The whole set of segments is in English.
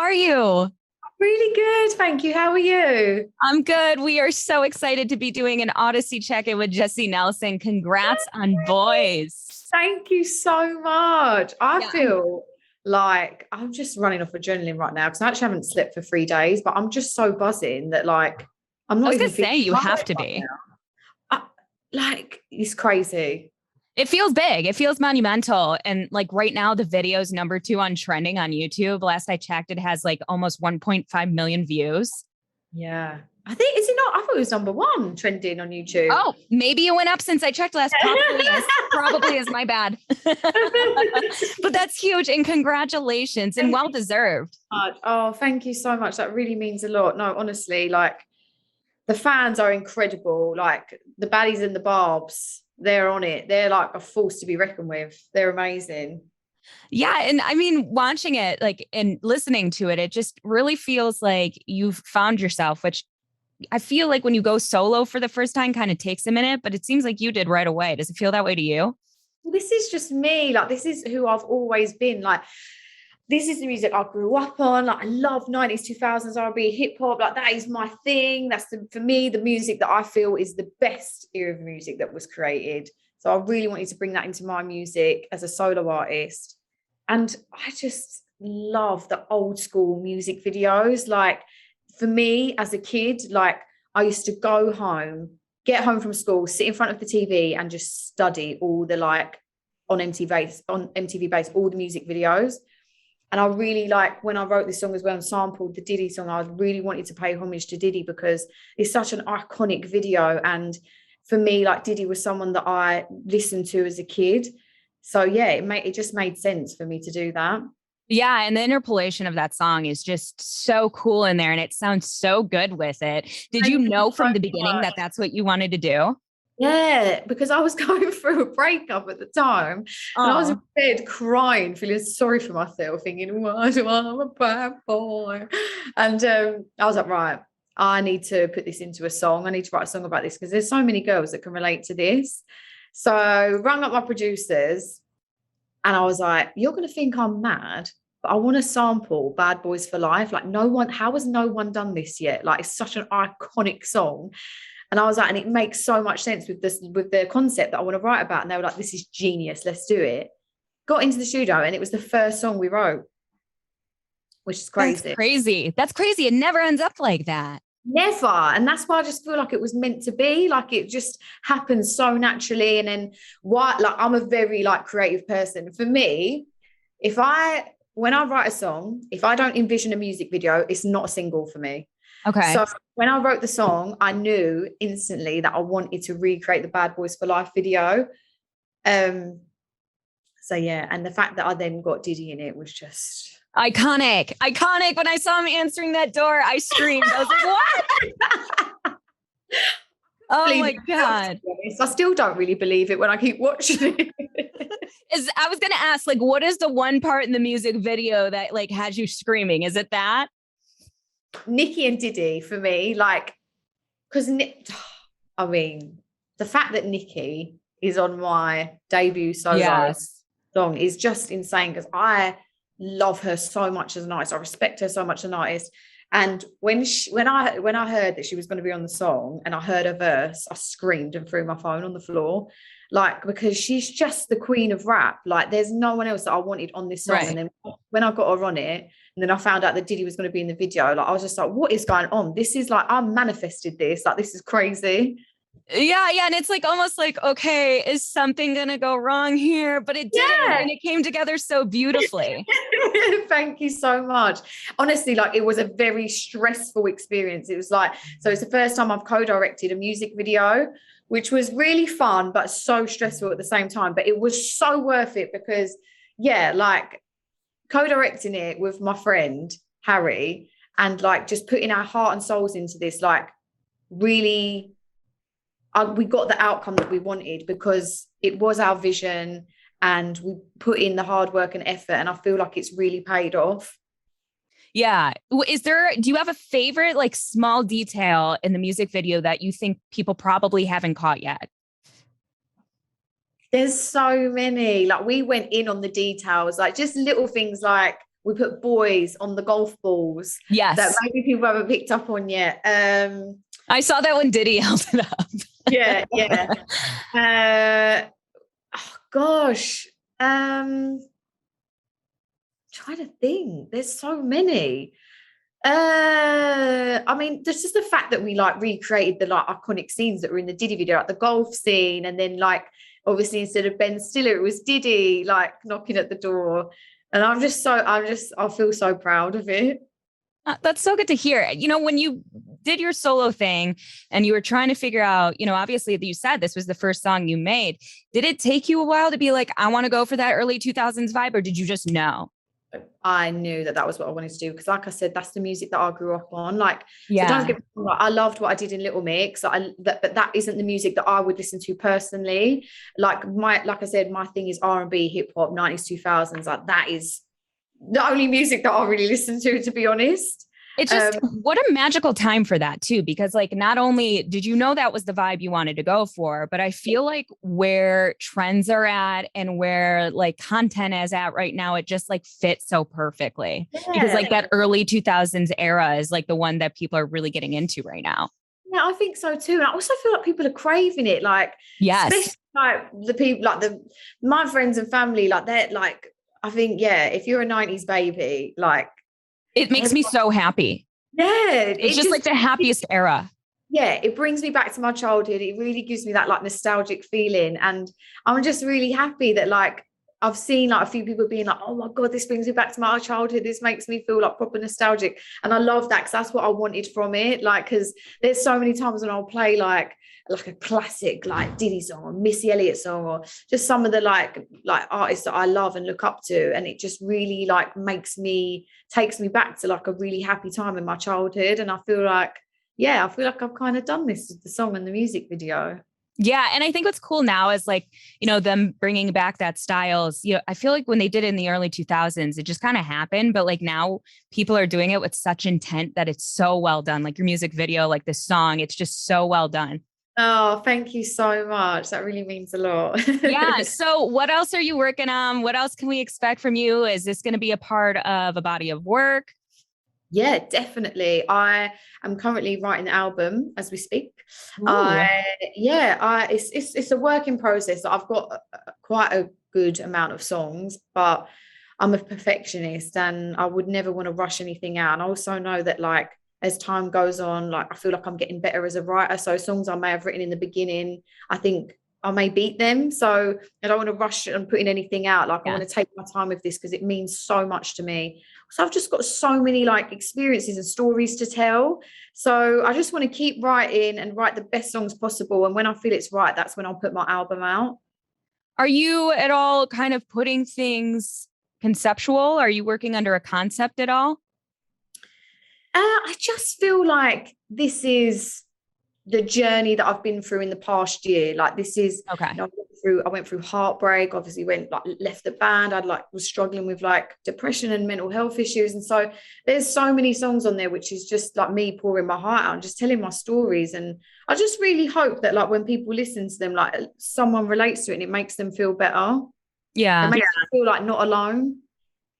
are you? Really good, thank you. How are you? I'm good. We are so excited to be doing an Audacy check-in with Jesy Nelson. Congrats on BOYZ. Thank you so much. I Yeah, feel like I'm just running off adrenaline right now because I actually haven't slept for 3 days, but I'm just so buzzing that I'm I not was even gonna feeling say you have tired to right be. now. It's crazy. It feels big. It feels monumental. And like right now, the video is #2 on trending on YouTube. Last I checked, it has like almost 1.5 million views. Yeah. I think, is it not? I thought it was #1 trending on YouTube. Oh, maybe it went up since I checked last. Probably is. Probably is, my bad. But that's huge. And congratulations and well deserved. Oh, thank you so much. That really means a lot. No, honestly, the fans are incredible. Like the baddies and the barbs, they're on it. They're like a force to be reckoned with. They're amazing. Yeah. And I mean, watching it like and listening to it, it just really feels like you've found yourself, which I feel like when you go solo for the first time kind of takes a minute, but it seems like you did right away. Does it feel that way to you? This is just me. Like, this is who I've always been. Like, this is the music I grew up on. Like, I love 90s, 2000s R&B, hip hop. Like, that is my thing. That's for me, the music that I feel is the best era of music that was created. So I really wanted to bring that into my music as a solo artist. And I just love the old school music videos. Like, for me as a kid, like, I used to go home, get home from school, sit in front of the TV and just study all the on MTV base, all the music videos. And I really when I wrote this song as well and sampled the Diddy song, I really wanted to pay homage to Diddy because it's such an iconic video. And for me, Diddy was someone that I listened to as a kid. So yeah, it just made sense for me to do that. Yeah, and the interpolation of that song is just so cool in there, and it sounds so good with it. Did you know from the beginning that that's what you wanted to do? Yeah, because I was going through a breakup at the time, and I was in bed crying, feeling sorry for myself, thinking, "Why do I'm a bad boy?" And I was like, right, I need to put this into a song. I need to write a song about this because there's so many girls that can relate to this. So I rang up my producers, and I was like, "You're going to think I'm mad, but I want to sample Bad Boys for Life. Like, how has no one done this yet? Like, it's such an iconic song." And I was like, and it makes so much sense with the concept that I want to write about. And they were like, "This is genius. Let's do it." Got into the studio, and it was the first song we wrote, which is crazy. That's crazy. That's crazy. It never ends up like that. Never. And that's why I just feel like it was meant to be. Like, it just happened so naturally. And then I'm a very creative person. For me, when I write a song, if I don't envision a music video, it's not a single for me. Okay. So when I wrote the song, I knew instantly that I wanted to recreate the Bad Boys for Life video. So yeah, and the fact that I then got Diddy in it was just iconic. When I saw him answering that door, I screamed. I was like, what? Oh my God. I still don't really believe it when I keep watching it. I was going to ask, what is the one part in the music video that has you screaming? Is it that? Nicki and Diddy for me, because I mean, the fact that Nicki is on my debut solo song is just insane because I love her so much as an artist. I respect her so much as an artist. And when I heard that she was going to be on the song and I heard her verse, I screamed and threw my phone on the floor, because she's just the queen of rap. There's no one else that I wanted on this song. Right. And then when I got her on it, and then I found out that Diddy was going to be in the video, I was just like, what is going on? This is I manifested this. This is crazy. Yeah. And it's almost okay, is something going to go wrong here? But it didn't. And it came together so beautifully. Thank you so much. Honestly, it was a very stressful experience. It was so it's the first time I've co-directed a music video, which was really fun, but so stressful at the same time. But it was so worth it because, co-directing it with my friend, Harry, and just putting our heart and souls into this, really, we got the outcome that we wanted because it was our vision and we put in the hard work and effort. And I feel like it's really paid off. Yeah. Do you have a favorite, small detail in the music video that you think people probably haven't caught yet? There's so many. We went in on the details, just little things we put BOYZ on the golf balls. Yes. That maybe people haven't picked up on yet. I saw that when Diddy held it up. Yeah. Oh gosh. Trying to think. There's so many. I mean, there's just the fact that we like recreated the like iconic scenes that were in the Diddy video, like the golf scene, and then like obviously instead of Ben Stiller, it was Diddy like knocking at the door. And I feel so proud of it. That's so good to hear. You know, when you did your solo thing and you were trying to figure out, you know, obviously you said this was the first song you made. Did it take you a while to be like, I want to go for that early 2000s vibe, or did you just know? I knew that was what I wanted to do, because like I said, that's the music that I grew up on. Like, yeah. So don't get me wrong, I loved what I did in Little Mix, but that isn't the music that I would listen to personally. Like I said, my thing is R&B, hip hop, 90s, 2000s. Like that is the only music that I really listen to be honest. It's just what a magical time for that too, because like not only did you know that was the vibe you wanted to go for, but I feel like where trends are at and where like content is at right now, it just like fits so perfectly. Yeah. Because like that early 2000s era is like the one that people are really getting into right now. Yeah, I think so too. And I also feel like people are craving it. Like, yes, especially like the people, like my friends and family, like they're like, I think, yeah, if you're a 90s baby, like, it makes me so happy. Yeah. It's just like the happiest era. Yeah. It brings me back to my childhood. It really gives me that like nostalgic feeling. And I'm just really happy that like, I've seen like a few people being like, oh my God, this brings me back to my childhood. This makes me feel like proper nostalgic. And I love that, because that's what I wanted from it. Like, because there's so many times when I'll play like a classic like Diddy song or Missy Elliott song, or just some of the like artists that I love and look up to, and it just really like takes me back to like a really happy time in my childhood. And I feel like I've kind of done this with the song and the music video. Yeah. And I think what's cool now is like, you know, them bringing back that styles, you know, I feel like when they did it in the early 2000s, it just kind of happened. But like now people are doing it with such intent that it's so well done. Like your music video, like this song, it's just so well done. Oh, thank you so much. That really means a lot. Yeah. So what else are you working on? What else can we expect from you? Is this going to be a part of a body of work? Yeah, definitely. I am currently writing the album as we speak. It's a work in process. I've got quite a good amount of songs, but I'm a perfectionist and I would never want to rush anything out. And I also know that like as time goes on, like I feel like I'm getting better as a writer. So songs I may have written in the beginning, I think I may beat them. So I don't want to rush on putting anything out. Like I want to take my time with this because it means so much to me. So I've just got so many like experiences and stories to tell. So I just want to keep writing and write the best songs possible. And when I feel it's right, that's when I'll put my album out. Are you at all kind of putting things conceptual? Are you working under a concept at all? I just feel like this is the journey that I've been through in the past year. Like this is, okay. You know, I went through heartbreak, obviously left the band. Was struggling with like depression and mental health issues. And so there's so many songs on there, which is just like me pouring my heart out and just telling my stories. And I just really hope that like when people listen to them, like someone relates to it and it makes them feel better. Yeah. It makes them feel like not alone.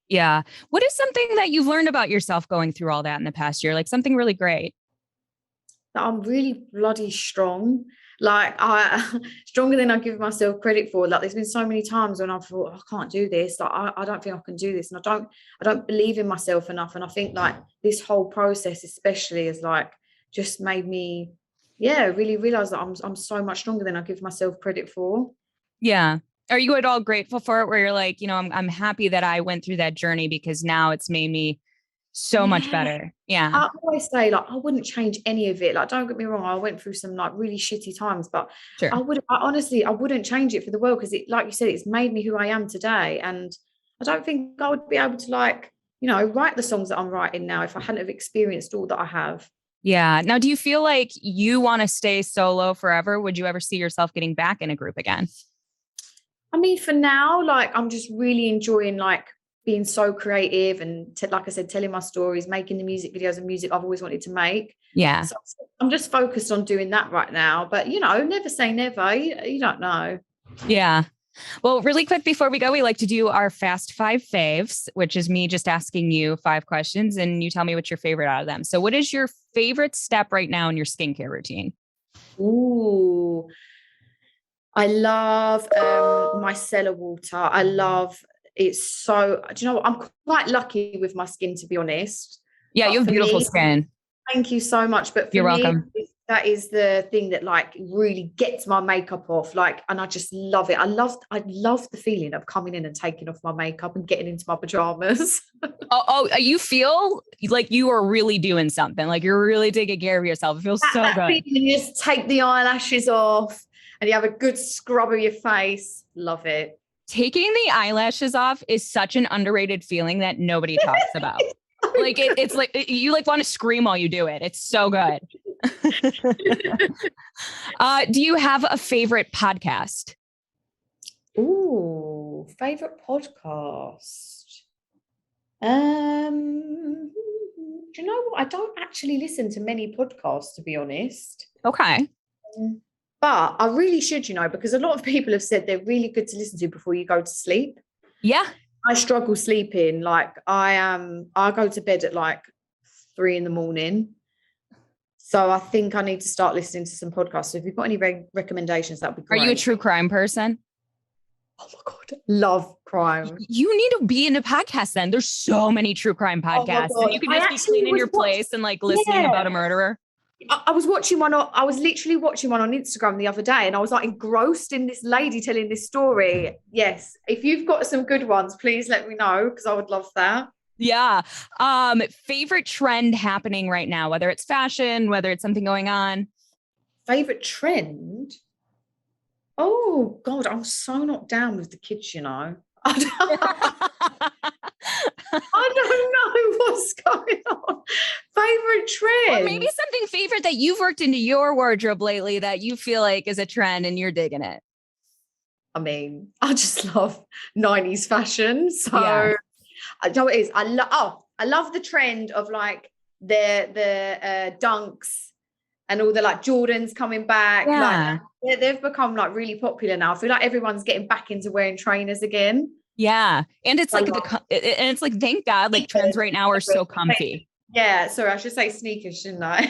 Yeah. What is something that you've learned about yourself going through all that in the past year? Like something really great. That I'm really bloody strong. Like stronger than I give myself credit for. Like there's been so many times when I've thought, I can't do this. Like I don't think I can do this. And I don't believe in myself enough. And I think like this whole process especially is like just made me, really realize that I'm so much stronger than I give myself credit for. Yeah. Are you at all grateful for it where you're like, you know, I'm happy that I went through that journey because now it's made me so much better. Yeah. I always say like, I wouldn't change any of it. Like, don't get me wrong. I went through some like really shitty times, but sure. I wouldn't change it for the world. Cause it, like you said, it's made me who I am today. And I don't think I would be able to like, you know, write the songs that I'm writing now if I hadn't have experienced all that I have. Yeah. Now, do you feel like you want to stay solo forever? Would you ever see yourself getting back in a group again? I mean, for now, like, I'm just really enjoying like being so creative and like I said, telling my stories, making the music videos and music I've always wanted to make. Yeah. So I'm just focused on doing that right now. But, you know, never say never. You don't know. Yeah. Well, really quick before we go, we like to do our fast five faves, which is me just asking you 5 questions and you tell me what's your favorite out of them. So what is your favorite step right now in your skincare routine? Ooh, I love micellar water. I love it's so, do you know what? I'm quite lucky with my skin, to be honest. Yeah, you But have for beautiful me, skin. thank you so much. But for You're me, welcome. that is the thing that like really gets my makeup off. Like, and I just love it. I love the feeling of coming in and taking off my makeup and getting into my pajamas. You feel like you are really doing something. Like you're really taking care of yourself. It feels so That good. feeling, you just take the eyelashes off and you have a good scrub of your face. Love it. Taking the eyelashes off is such an underrated feeling that nobody talks about. Like it's like you like want to scream while you do it. It's so good. Do you have a favorite podcast? Ooh, favorite podcast. Do you know what? I don't actually listen to many podcasts, to be honest. Okay. But I really should, because a lot of people have said they're really good to listen to before you go to sleep. Yeah. I struggle sleeping. Like I go to bed at like 3 a.m. So I think I need to start listening to some podcasts. So if you've got any recommendations, that'd be great. Are you a true crime person? Oh my God, love crime. You need to be in a podcast then. There's so many true crime podcasts. And you can just be cleaning your place and like listening about a murderer. I was watching one. I was literally watching one on Instagram the other day, and I was like engrossed in this lady telling this story. Yes, if you've got some good ones, please let me know because I would love that. Yeah. Favorite trend happening right now, whether it's fashion, whether it's something going on. Favorite trend? Oh God, I'm so not down with the kids. I don't know what's going on. Favorite trend? Or maybe something favorite that you've worked into your wardrobe lately that you feel like is a trend and you're digging it. I mean, I just love 90s fashion. So Yeah. I know what it is. I love the trend of like the dunks and all the like Jordans coming back. Yeah. Like they've become like really popular now. I feel like everyone's getting back into wearing trainers again. Yeah. And it's like thank God, like trends right now are so comfy. Yeah, sorry, I should say sneakers, shouldn't I?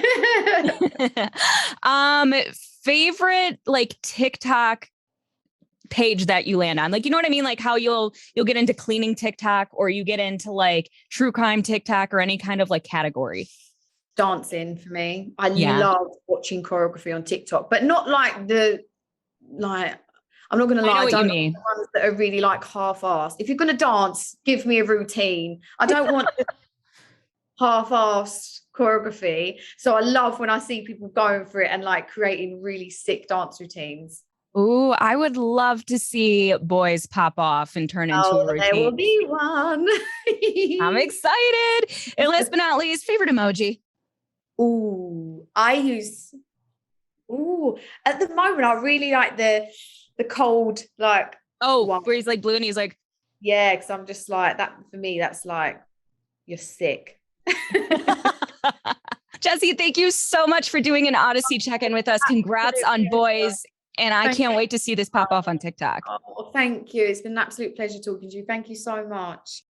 Favorite like TikTok page that you land on, like, you know what I mean? Like how you'll get into cleaning TikTok or you get into like true crime TikTok or any kind of like category. Dancing for me. I love watching choreography on TikTok, but not like I'm not going to lie. I don't you mean. like the ones that are really like half-assed. If you're going to dance, give me a routine. I don't want half-assed choreography. So I love when I see people going for it and like creating really sick dance routines. Ooh, I would love to see BOYZ pop off and turn into a routine. There will be one. I'm excited. And last but not least, favorite emoji. At the moment, I really like the cold, like, where he's like blue and he's like, yeah, because I'm just like that. For me, that's like you're sick. Jesy, thank you so much for doing an Audacy check-in with us. Congrats on BOYZ. And I can't wait to see this pop off on TikTok. Oh, thank you. It's been an absolute pleasure talking to you. Thank you so much.